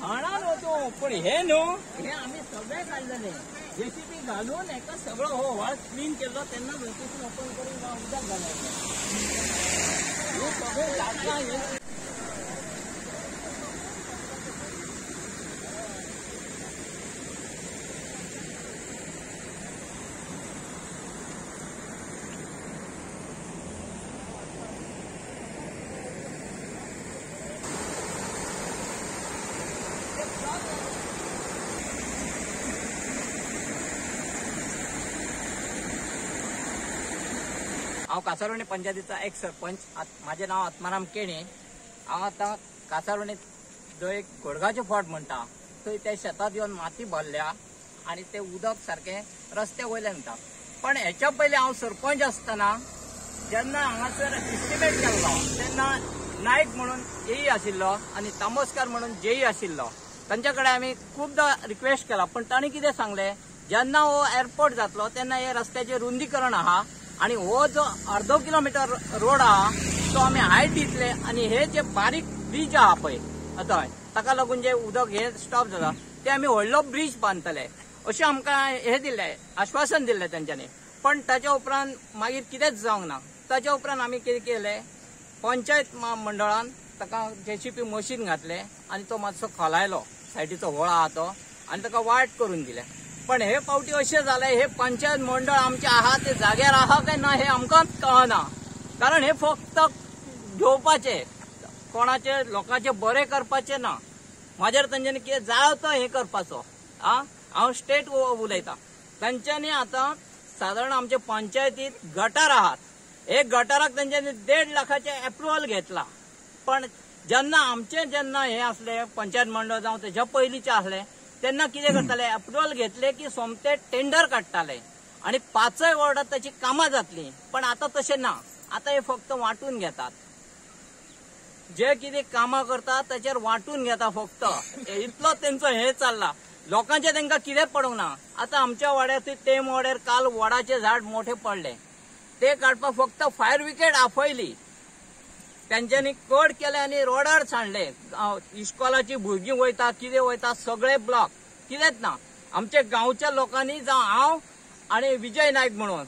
खाणार होतो पण हे नो हे आम्ही सगळे काढलेले जेसीबी घालून एका सगळं हो वाळ क्लीन केलं त्यांना लोकेशन ओपन करून उदक घालायचं सगळं लागला. हांव कासारवणी पंचायतीचा एक सरपंच. माझे नाव आत्माराम केणे. हांव आतां कासारवणी जो एक गोडगावचे फोर्ट म्हणटा थंय त्या शेतात येवन माती भरल्या आणि ते उदक सारखे रस्त्या वयल्यान येता. पण हेच्या पयलीं हांव सरपंच आसतना जेन्ना हांगासर एस्टिमेट केल्लो तेन्ना नायक म्हणून एई आशिल्लो आणि तामोस्कार म्हणून जेई आशिल्लो. तांच्या कडेन आमी खूबदां रिक्वेस्ट केला पण तांणी कितें सांगलें जेन्ना हो एअरपोर्ट जातलो तेन्ना हे रस्त्याचें रुंदीकरण आहा आणि हो जो अर्धो किलोमीटर रोड आहा तो आमी हायट दितले आणि हे जे बारीक ब्रिज आहा पळय थंय ताका लागून जे उदक हे स्टॉप जाता ते आमी व्हडलो ब्रिज बांदतले अशें आमकां हे दिल्लें आश्वासन दिल्लें तांच्यांनी. पण ताच्या उपरांत मागीर कितेंच जावंक ना. ताच्या उपरांत आमी कितें केलें पंचायत मंडळान ताका जेसीबी मशीन घातलें आणि तो मातसो खोलायलो सायडीचो व्हळ आहा तो आणि ताका वायट करून दिलें. पण हे फावटी अशें जालें हे पंचायत मंडळ आमचे आहा ते जाग्यार आहा काय ना हे आमकांच कळना. कारण हे फक्त घेवपाचे कोणाचे लोकांचे बरें करपाचे ना. म्हाजेर तांच्यांनी कितें जाय तो हे करपाचो. हांव स्टेट उलयतां. तांच्यांनी आतां सादारण आमचे पंचायतीत गटार आहात. हे गटाराक तांच्यांनी 1.5 लाखाचे अप्रुवल घेतला. पण जेन्ना हे आसले पंचायत मंडळ जावं तेच्या पयलींचे आसले तेन्ना कितें करताले अप्रुवल घेतले की सोमते टेंडर काडटाले आणि 5य वॉर्डात ताची कामां जातली. पण आता तशें ना. आता हे फक्त वांटून घेतात. जे कितें कामां करतात ताचेर वांटून घेता फक्त. इतलो तेंचो हे चालला. लोकांचे तांकां कितें पडूंक ना. आता आमच्या वाड्यार टेम वाड्यार काल वडाचे झाड मोठे पडले ते काडपाक फक्त फायर ब्रिगेड आफयली. त्यांच्यानी कट केले आणि रोडार सांडले. इस्कॉलाची भुरगीं वयता कितें वयता सगळे ब्लॉक. कितेंच ना. आमच्या गांवच्या लोकांनी जावं हांव आणि विजय नायक म्हणून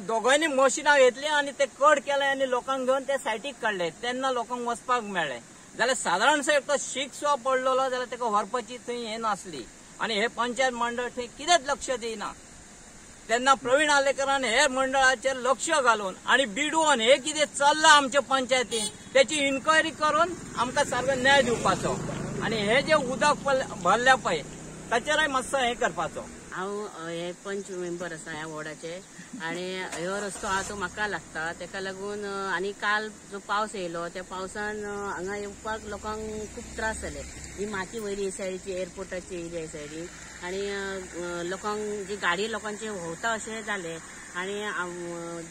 दोगांयनी मशिनां घेतली आणि ते कट केले आणि लोकांक घेवन ते सायटीक काडले. तेन्ना लोकांक वचपाक मेळ्ळें. जाल्यार सादारणसो एक तो शिक्सो पडलेलो जाल्यार ताका व्हरपाची थंय हे नासली. आणि हे पंचायत मंडळ थंय कितेंच लक्ष दिना. तेन्ना प्रवीण आलेकरान हे मंडळाचेर लक्ष घालून आणि बिडवून हे कितें चल्लां आमच्या पंचायतीन त्याची इन्क्वायरी करून आमकां सारको न्याय दिवपाचो. आणि हे जे उदक भरल्या पळय ताचेरय मातसो हे करपाचो. हांव हे पंच मेंबर आसा ह्या वॉर्डाचे आणि ह्यो रस्तो आहा तो म्हाका लागता. ताका लागून आनी काल जो पावस येयलो त्या पावसान हांगा येवपाक लोकांक खूब त्रास जाले. ही माती वयली हे सायडीची एअरपोर्टाची एरिया हे सायडीन आणि लोकांक जी गाडी लोकांचे व्होंवता अशें जाले. आणि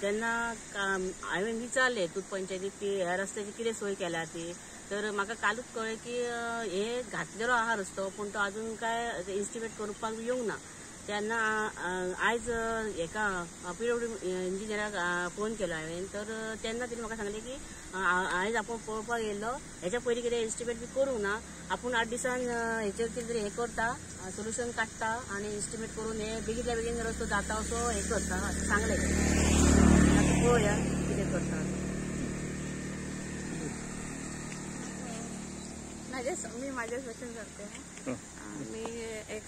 जेन्ना हांवें विचारलें तूं पंचायतीक की ह्या रस्त्याची कितें सोय केल्या ती तर म्हाका कालूच कळ्ळें की हे घातलेलो आहा रस्तो पूण तो अजून काय इस्टिमेट करपाक येवंक ना. तेन्ना आयज हेका PWD इंजिनियराक फोन केलो हांवें तर तेन्ना तिणें म्हाका सांगलें की आयज आपूण पळोवपाक येयल्लो हेच्या पयलीं कितें इस्टिमेट बी करूंक ना. आपूण 8 दिसान हेचेर कितें तरी हे करता सोल्युशन काडटा आणि इस्टिमेट करून हे बेगीतल्या बेगीन रस्तो जाता असो हे करता अशें सांगलें. आतां पळोवया कितें करता. मी माझ्या क्वेश्चन करते. मी एक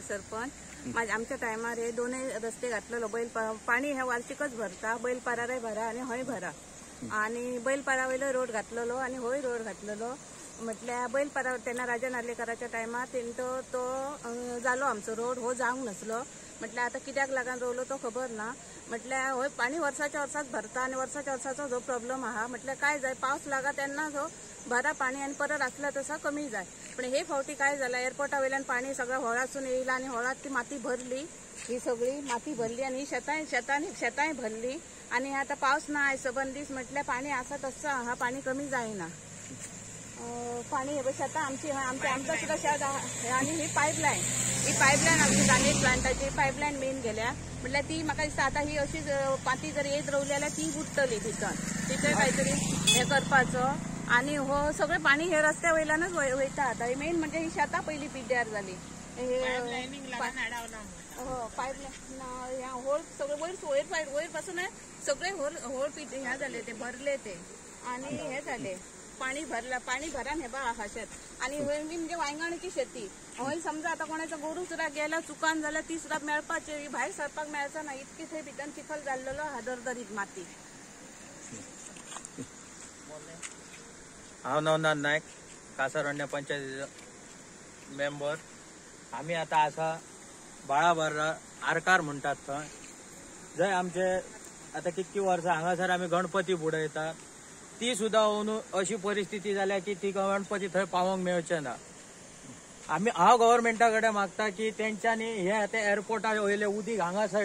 सरपंच. आमच्या टायमार हे दोनूय रस्ते घातलेलो. पाणी ह्या वार्षिकच भरता. बैलपाराय भरा आणि हय भरा. आणि बैलपारा वयलो रोड घातलेलो आणि हय रोड घातलेलो. म्हटल्यार बैलपारा तेन्ना राजा नार्लेकाराच्या टायमार तेंचो तो जालो आमचो रोड हो जावंक नासलो. म्हटल्यार आतां कित्याक लागून रोवलो तो खबर ना. म्हटल्यार हय पाणी वर्साच्या वर्साच भरता आणि वर्साच्या वर्साचो जो प्रॉब्लेम आहा म्हटल्यार काय जाय पावस लागा तेन्ना जो भरा पाणी आणि परत आसला तसा कमी जाय. पण हे फावटी काय झालं एअरपोर्टा वयल्यान पाणी सगळं व्हळासून येयला आणि व्हळात ती माती भरली. ही सगळी माती भरली आणि शेतांय भरली. आणि आता पावस ना आयज सबंद दीस म्हटल्यार पाणी आसा तसं आहा पाणी कमी जायना. पाणी हे शेतां आमची आमचा सुद्धा शेत आणि ही पाईपलाईन आमची दाणे प्लांटाची पाईपलाईन मेन गेल्या म्हटल्यार ती म्हाका दिसता आता ही अशीच पाती जर येत रावली जाल्यार ती बुडटली तिथं काहीतरी हे करपाचो आणि हो सगळे पाणी हे रस्त्या वयल्यानच वयता आता मेन म्हणजे ही शेतां पहिली पिड्ड्यार झाली पाईपलाईन होल सगळे वयर पासून सगळे होल हे झाले ते भरले ते आणि हे झाले पाणी भरान हे बा शेत आणि म्हणजे वांयगणाची शेती हय समजा आता कोणाचा गोरू सुद्धा गेला चुकान जाल्यार ती सुद्धा मेळपाची भायर सरपाक मेळचा ना इतकी थंय भितर चिखल जाल्लो दरदरीत माती. हांव नवनाथ नायक कासारण्या पंचायतीचो मेंबर. आम्ही आता आसा बाळाबार्रा आरकार म्हणटात थंय. जंय आमचे आता कितकी वर्सां हांगासर आमी गणपती बुडयतात. ती सुद्धा अशी परिस्थिती जाल्या की ती गणपती थंय पावोंक मेळचे ना. हांव गव्हर्मेंटा कडेन मागता की तेंच्यांनी हे आता एअरपोर्टा वयले उदीक हांगासर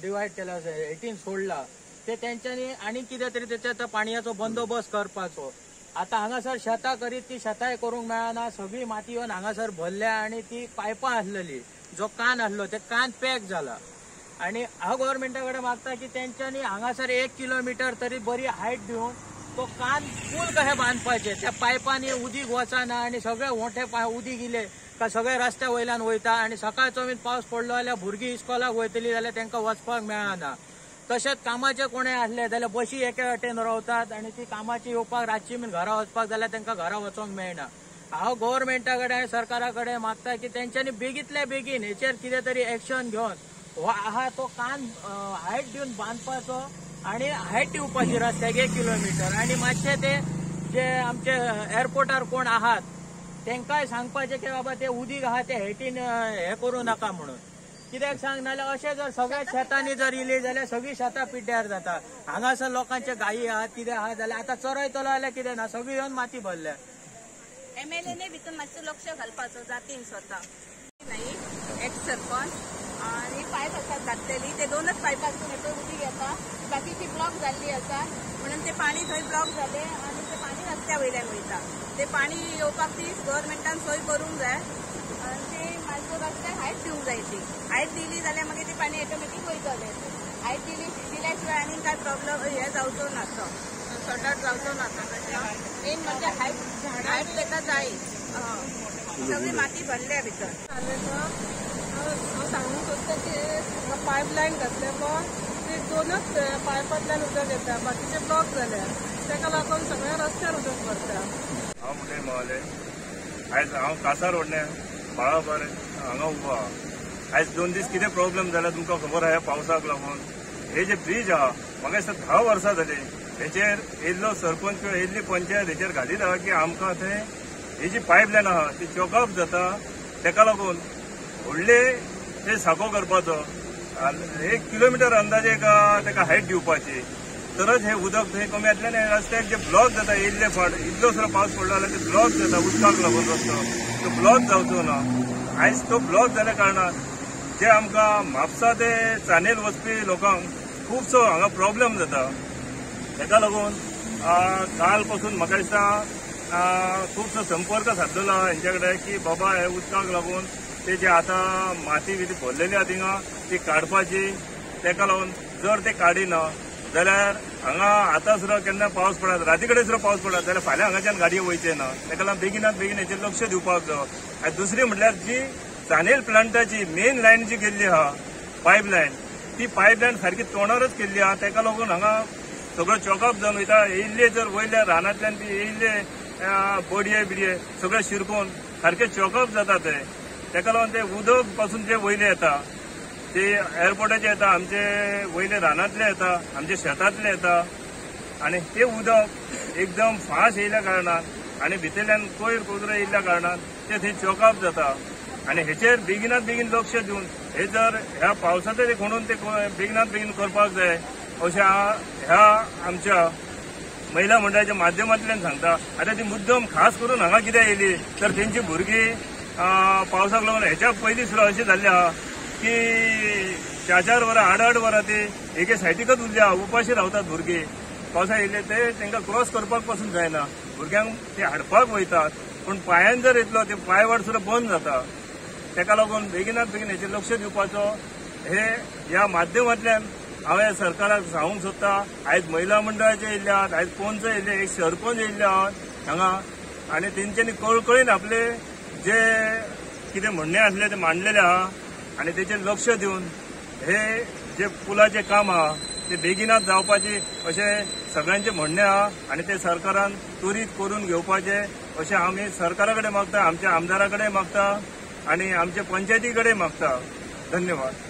डिवायड केला 18 सोडला ते तेंच्यांनी आनी कितें तरी त्याच्या पाणयाचो बंदोबस्त करपाचो. आता हांगासर शेतां करीत ती शेतांय करूंक मेळना. सगळी माती येवन हांगासर भरल्या आणि ती पायपां आसलेली जो कान आसलो ते कान पॅक जाला. आणि हांव गव्हर्मेंटा कडेन मागता की तेंच्यांनी हांगासर 1 किलोमीटर तरी बरी हायट दिवन तो कान पूल कशें बांदपाचे. त्या पायपांनी उदीक वचना आणि सगळे मोठे उदीक इले का सगळे रस्त्या वयल्यान वयता आणि सकाळचो बीन पावस पडलो जाल्यार भुरगीं इस्कॉलाक वयतली जाल्यार तांकां वचपाक मेळना. तशेंच कामाचे कोणें आसले जाल्यार बशी एके वाटेन रावतात आणि ती कामाची येवपाक रातची बीन घरा वचपाक जाल्यार तांकां घरा वचोंक मेळना. हांव गव्हर्मेंटा कडेन सरकारा कडेन मागता की तेंच्यांनी बेगीतल्या बेगीन हेचेर कितें तरी एक्शन घेवन हो आहा तो कान हायट दिवन बांदपाचो आणि हायट दिवपाची रस्त्याक 1 किलोमीटर. आणि मातशे ते जे आमचे एअरपोर्टार कोण आहात तेंकाय सांगपाचे की बाबा ते उदीक आहा ते हेटीन हे करूं नाका म्हणून. कित्याक सांग नाल्यार अशें जर सगळ्या शेतांनी जर इली जाल्यार सगळी शेतां पिड्ड्यार जाता. हांगासर लोकांचे गायी आहात कितें आहात जाल्यार आता चरयतलो जाल्यार कितें ना सगळी येवन माती भरल्या. MLA भितर मातशें लक्ष घालपाचो जातीन स्वता नाही एक्स सरपंच आणि पायप आसात घातलेली ते 2च पायपासून येतो उदीक येता. बाकीची ब्लॉक जाल्ली आसा म्हणून ते पाणी थंय ब्लॉक जाले आणि ते पाणी रस्त्या वयल्यान वयता. ते पाणी येवपाक ती गव्हर्मेंटान सोय करूंक जाय आणि ते मातसो रस्त्याक हायट दिवंक जाय. ती हायट दिली जाल्यार मागीर ते पाणी ऑटोमॅटीक वयतले. हायट दिल्या शिवाय आनी काय प्रॉब्लेम हे जावचो ना सॉर्ट आउट जावचो ना. मेन म्हणजे हायट तेका जाय. सगळी माती भरल्या भितर. हांव सांगूंक सोदता की पायपलायन घातले पण ते 2च पायपांतल्यान उदक येता बाकीचे ब्लॉक जाल्या ताका लागून सगळ्या रस्त्यार उदक भरता. हांव म्हणलें महोदय आयज हांव कासारवडण्या बाळाबार हांगा उबो आहा. आयज 2 दीस कितें प्रॉब्लेम जाला तुमकां खबर आहा पावसाक लागून. हे जे ब्रीज आहा म्हाका दिसता 10 वर्सां जाली हेचेर येयल्लो सरपंच किंवा येयल्ली पंचायत हेचेर घालीत आहा की आमकां थंय ही जी पायपलायन आहा ती चॉकअप जाता तेका लागून व्हडले ते साको करपाचो 1 किलोमीटर अंदाजे ताका हायट दिवपाची तरच हे उदक थंय कमी येतलें. आनी रस्त्याक जे ब्लॉक जाता येयल्ले फावट इतलो सुद्दां पावस पडलो जाल्यार ते ब्लॉक जाता उदकाक लागून रस्तो तो ब्लॉक जावचो ना. आयज तो ब्लॉक जाल्या कारणान जे आमकां म्हापसा ते चानेल वचपी लोकांक खुबसो हांगा प्रॉब्लेम जाता. ताका लागून काल पासून म्हाका दिसता खुबसो संपर्क साधलेलो आहा हेंचे कडेन की बाबा हे उदकाक लागून ते जे आतां माती बिती भरलेली आहा थिंगा ती काडपाची. ताका लागून जर ते काडिना जाल्यार हांगा आतां सुद्दां केन्ना पावस पडत राती कडेन सुद्दां पावस पडत जाल्यार फाल्यां हांगाच्यान गाडयो वयचे ना. ताका लागून बेगिनात बेगीन हेचेर लक्ष दिवपाक जाय. आनी दुसरी म्हटल्यार जी चानेल प्लांटाची मेन लायन जी गेल्ली आहा पायपलायन ती पायपलायन सारकी तोंडारच केल्ली आहा. ताका लागून हांगा सगळो चॉकअप जावन वयता. येयल्ले जर वयल्या रानांतल्यान बी येयल्ले बडये बिडये सगळे शिरकून सारखे चॉकअप जाता ते. ताका लागून ते उदक पासून जे वयले येता ते एअरपोर्टाचे येता आमचे वयले रानांतले येता आमचे शेतांतले येता आणि ते उदक एकदम फास्ट येयल्या कारणान आणि भितरल्यान कोयर कोजरो येयल्ल्या कारणान ते थंय चॉकअप जाता. आणि हेचेर बेगिनात बेगीन लक्ष दिवन हे जर ह्या पावसाचे खणून ते बेगिनात बेगीन करपाक जाय अशें ह्या आमच्या महिला मंडळाच्या माध्यमांतल्यान सांगता. आतां ती मुद्दम खास करून हांगा कित्याक येयली तर तेंची भुरगीं पावसाक लागून हेच्या पयलीं सुद्दां अशें जाल्लें आहा की 4-4 वरां 8-8 वरां ते एके सायडीकच उरल्या उपाशी रावतात भुरगीं. पावसा येयले ते तांकां क्रॉस करपाक पासून जायना. भुरग्यांक ते हाडपाक वयतात पूण पांयान जर येतलो ते पांयवाट सुद्दां बंद जाता. तेका लागून बेगिनात बेगीन हेचेर लक्ष दिवपाचो हे ह्या माध्यमांतल्यान हांवें सरकाराक सांगूंक सोदता. आयज महिला मंडळाचे येयल्यात, आयज पंच येयले, एक सरपंच येयले आहात हांगा आनी तेंच्यांनी कळकळीन आपले जे कितें म्हणणे आसले ते मांडलेले आहा आनी तेचेर लक्ष दिवन हे जे पुलाचें काम आहा ते बेगिनात जावपाची अशें सगळ्यांचे म्हणणे आहा आनी ते सरकारान त्वरीत करून घेवपाचे अशें आमी सरकारा कडेन मागता, आमच्या आमदारा कडेन मागता आनी आमच्या पंचायती कडेन मागता. धन्यवाद.